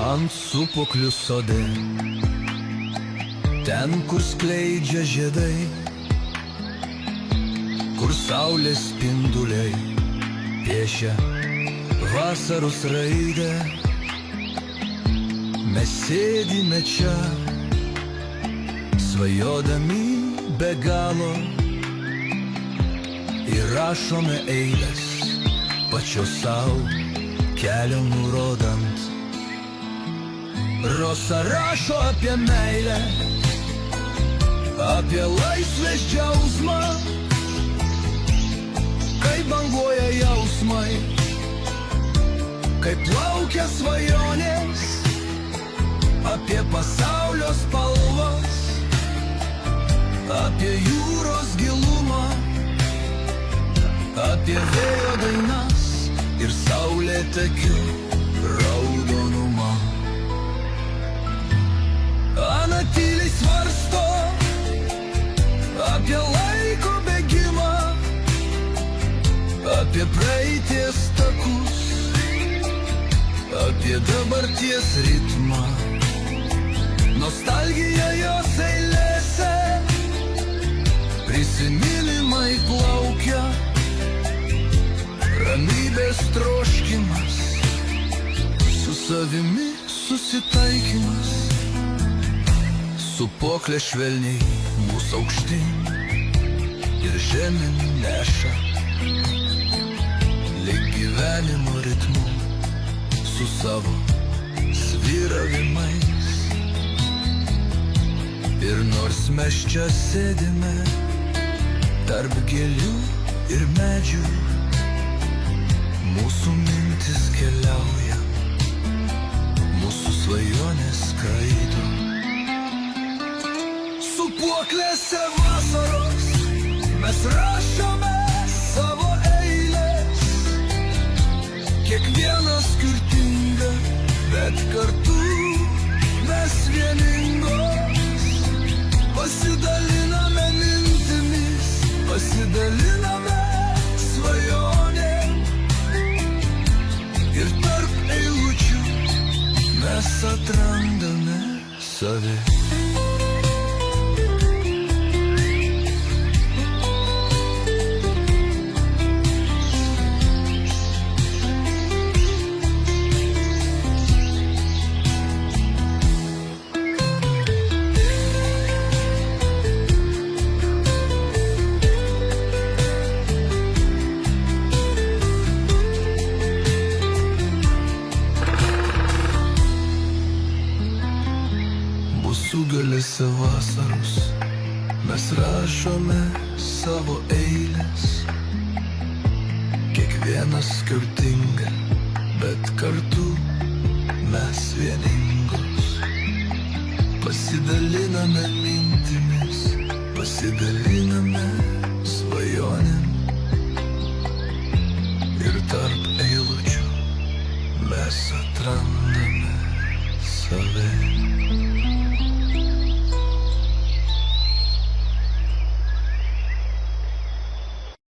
ant sūpuoklių sode, ten, kur skleidžia žiedai, kur saulės spinduliai piešia vasaros raidę. Mes sėdime čia, svajodami be galo, įrašome eiles, pačios savo kelią nurodant. Rosa rašo apie meilę, apie laisvės džiausmą, kaip banguoja jausmai, kaip plaukia svajonės, apie pasaulio spalvas, apie jūros gilumą, apie vėjo dainas ir saulėtekių raudonumą. Ana tyliai svarsto apie laiko bėgimą, apie praeities takus, apie dabarties ritmą. Nostalgija jos eilėse, prisiminimai plaukia, ramybės troškimas, su savimi susitaikymas. Sūpuoklė švelniai mūsų aukštyn ir žemyn neša, lyg gyvenimo ritmu, su savo svyravimais. Ir nors mes čia sėdime tarp gėlių ir medžių, mūsų mintis keliauja, mūsų svajonės skraido. Sūpuoklėse vasaros mes rašome savo eiles, kiekvienas skirtinga, bet kartu mes vieningos. Pasidaliname mintimis, pasidaliname svajonėm, ir tarp eilučių mes atrandame save. Sugalėse vasaros mes rašome savo eiles, kiekvienas skirtinga, bet kartu mes vieningos. Pasidaliname mintimis, pasidaliname